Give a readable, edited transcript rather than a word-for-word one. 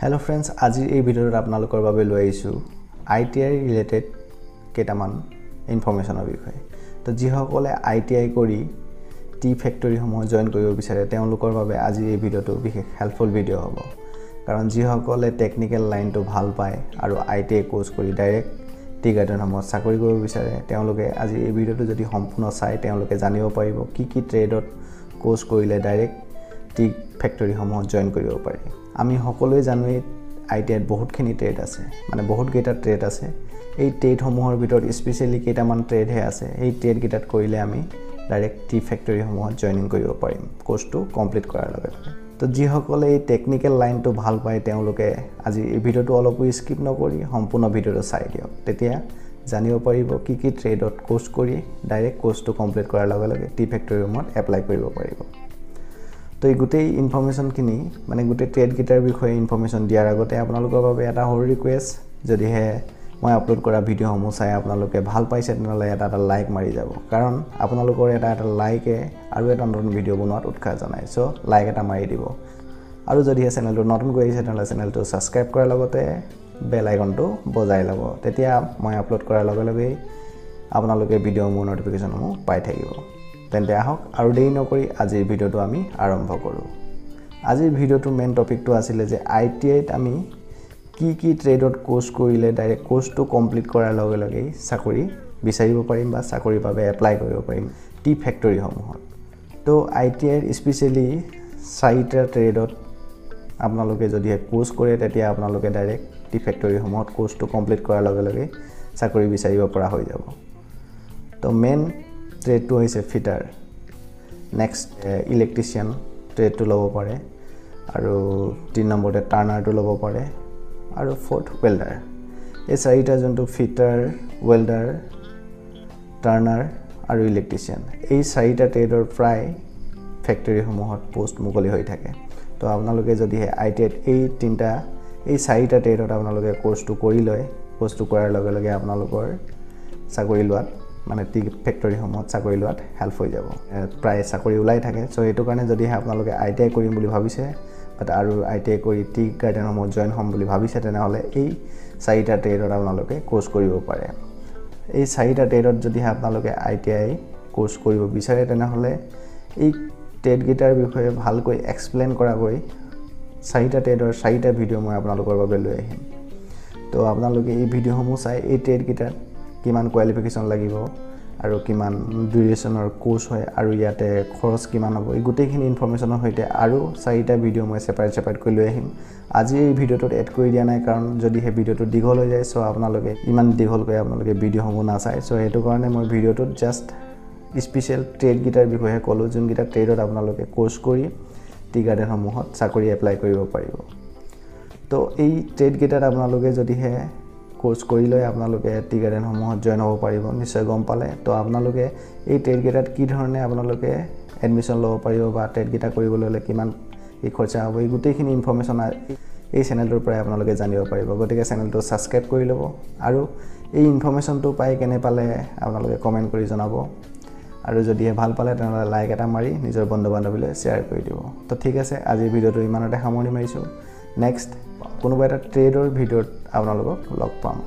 Hello friends, আজি এই ভিডিওত আপোনালোকৰ বাবে লৈ আহিছো ITI ৰিলেটেড কেটামান ইনফৰমেশনৰ বিষয়ে। তো যিসকলে ITI কৰি টি ফ্যাক্টৰী সমূহ জয়েন কৰিব বিচাৰে তেওঁলোকৰ বাবে আজি এই ভিডিওটো বিশেষ হেল্পফুল ভিডিও হ'ব। কাৰণ যিসকলে টেকনিক্যাল লাইনটো ভাল পায় আৰু ITI কোৰ্স কৰি ডাইৰেক্ট টি গাৰ্ডেন সমূহ চাকৰি কৰিব বিচাৰে তেওঁলোকে আজি এই ভিডিওটো যদি সম্পূৰ্ণ চাই তেওঁলোকে জানিব পাৰিব কি ট্ৰেডত কোৰ্স কৰিলে ডাইৰেক্ট টি ফ্যাক্টৰী সমূহ জয়েন কৰিব পাৰে। আমি সকলোৱে জানোই ITI বহুতখিনি ট্ৰেড আছে মানে বহুত কেইটা ট্ৰেড আছে এই ট্ৰেড সমূহৰ ভিতৰত স্পেশালি কেইটামান ট্ৰেড হে আছে এই ট্ৰেড কেইটাত কৰিলে আমি ডাইৰেক্ট টি ফ্যাক্টৰী সমূহত জয়েনিং কৰিব পাৰিম কোৰ্সটো কমপ্লিট কৰাৰ লগে লগে। তো যিসকলে এই টেকনিক্যাল লাইনটো ভাল পায় তেওঁলোকে আজি এই ভিডিওটো অলপো স্কিপ নকৰি সম্পূৰ্ণ ভিডিওটো চাই দিয়ক তেতিয়া জানিব পাৰিব কি ট্ৰেডত কোৰ্স কৰি ডাইৰেক্ট কোৰ্সটো কমপ্লিট কৰাৰ লগে লগে টি ফ্যাক্টৰী সমূহত এপ্লাই কৰিব পাৰিব। তো এই গুটেই ইনফৰমেশন কিনি মানে গুটেই ট্ৰেড গিটাৰ বিষয়ে ইনফৰমেশন দিয়াৰ আগতে আপোনালোকৰ বাবে এটা সৰু ৰিকুৱেষ্ট যদি হে মই আপলোড কৰা ভিডিও সমূহ চাই আপোনালোকে ভাল পাইছে তেনলে এটা লাইক মাৰি যাব কাৰণ আপোনালোকৰ এটা লাইকে আৰু এটা নতুন ভিডিও বনোৱাত উৎসাহ জনায় সো লাইক এটা মাৰি দিব আৰু যদি হে চেনেলটো নতুন কৰি আছে তেনলে চেনেলটো সাবস্ক্ৰাইব কৰাৰ লগতে বেল আইকনটো বজাই ল'ব তেতিয়া মই আপলোড কৰাৰ লগে লগে আপোনালোকে ভিডিও মোৰ নটিফিকেশন সমূহ পাই থাকিব। তেন্তে আহক আৰু দেৰি নকৰি আজিৰ ভিডিওটো আমি আৰম্ভ কৰো। আজিৰ ভিডিওটোৰ মেইন টপিকটো আছিল যে ITI ত আমি কি ট্ৰেডত কোৰ্স কৰিলে ডাইৰেক্ট কোৰ্সটো কমপ্লিট কৰাৰ লগে লগে চাকৰি বিচাৰিব পাৰিম বা চাকৰিৰ বাবে এপ্লাই কৰিব পাৰিম টি ফ্যাক্টৰী সমূহত। তো ITI ৰ স্পেশালি 4টা ট্ৰেডত আপোনালোকে যদি কোৰ্স কৰে তেতিয়া আপোনালোকে ডাইৰেক্ট টি ফ্যাক্টৰী সমূহত কোৰ্সটো কমপ্লিট কৰাৰ লগে লগে চাকৰি বিচাৰিব পৰা হৈ যাব। তো মেইন ট্ৰেডটো হৈছে ফিটাৰ নেক্সট ইলেক্ট্ৰিচিয়ান ট্ৰেডটো ল'ব পাৰে আৰু 3 নম্বৰতে টাৰ্নাৰটো ল'ব পাৰে আৰু 4th ওয়েল্ডাৰ। এই 4টা যোনটো ফিটাৰ ওয়েল্ডাৰ টাৰ্নাৰ আৰু ইলেক্ট্ৰিচিয়ান এই 4টা ট্ৰেডৰ প্ৰায় ফ্যাক্টৰী সমূহত পোষ্ট মুকলি হৈ থাকে। তো আপোনালোকে যদি ITI এই 4টা ট্ৰেডত আপোনালোকে কোৰ্সটো কৰি লয় কোৰ্সটো কৰাৰ লগে লগে আপোনালোকৰ চাকৰি লোৱাত মানে টি ফ্যাক্টৰী সমূহত চাকৰি লোৱাত হেল্প হৈ যাব প্ৰায় চাকৰি ওলাই থাকে সো এটো কাৰণে যদি আপোনালোকে ITI কৰিম বুলি ভাবিছে বাট আৰু ITI কৰি টি গাৰ্ডেন সমূহত জয়েন হ'ম বুলি ভাবিছে তেনেহলে এই 4টা ট্ৰেডত আপোনালোকে কোৰ্স কৰিব পাৰে। এই 4টা ট্ৰেডত যদি আপোনালোকে ITI কোৰ্স কৰিব বিচাৰে তেনেহলে এই ট্ৰেড গিটাৰ বিষয়ে ভালকৈ এক্সপ্লেইন কৰাকৈ 4টা ট্ৰেডৰ 4টা ভিডিও মই আপোনালোকৰ বাবে লৈ আহিম। তো আপোনালোকে এই ভিডিও সমূহ চাই এই ট্ৰেড গিটাৰ কিমান কোৱালিফিকেশন লাগিব আৰু কিমান ডিউৰেচনৰ কোৰ্স হয় আৰু ইয়াতে খৰচ কিমান হ'ব এই গুটেইখিনি ইনফৰমেশনৰ হৈতে আৰু 4টা ভিডিও মই সেপাৰেট কৰি লৈ আহিম। আজি এই ভিডিওটোত এড কৰি দিয়া নাই কাৰণ যদি হে ভিডিওটো দীঘল হৈ যায় সো আপোনালোকে ইমান দীঘল কৰি আপোনালোকে ভিডিও সমূহ না চাই সো এটো কাৰণে মই ভিডিওটোত জাস্ট স্পেশাল ট্ৰেড গিটাৰ বিষয়ে ক'লো যোন গিটা ট্ৰেডত আপোনালোকে কোৰ্স কৰি টি গাৰ্ডেন সমূহত চাকৰি এপ্লাই কৰিব পাৰিব। তো এই ট্ৰেড গিটাৰ আপোনালোকে যদি হে কোৰ্স কৰি লয় আপোনালোকে টি গাৰ্ডেন সমূহত জয়েন হ'ব পাৰিব নিশ্চয় গম পালে। তো আপোনালোকে এই ট্ৰেড গিটাত কি ধৰণে আপোনালোকে এডমিশন ল'ব পাৰিব বা ট্ৰেড গিটা কৰিবলৈ হলে কিমান খৰচা হ'ব এই গুটেইখিনি ইনফৰমেশন এই চেনেলটোৰ পৰা আপোনালোকে জানিব পাৰিব। গতিকে চেনেলটো সাবস্ক্ৰাইব কৰি ল'ব আৰু এই ইনফৰমেশনটো পাই কেনে পালে আপোনালোকে কমেন্ট কৰি জনাব আৰু যদি ভাল পালে তেনেহলে লাইক এটা মাৰি নিজৰ বন্ধু বান্ধৱীলৈ শ্বেয়াৰ কৰি দিব। তো ঠিক আছে আজি ভিডিওটো ইমানতে সামৰণি মাৰিছো নেক্সট কোনোবা এটা ট্ৰেডৰ ভিডিওত আপোনালোকক লগ পাম।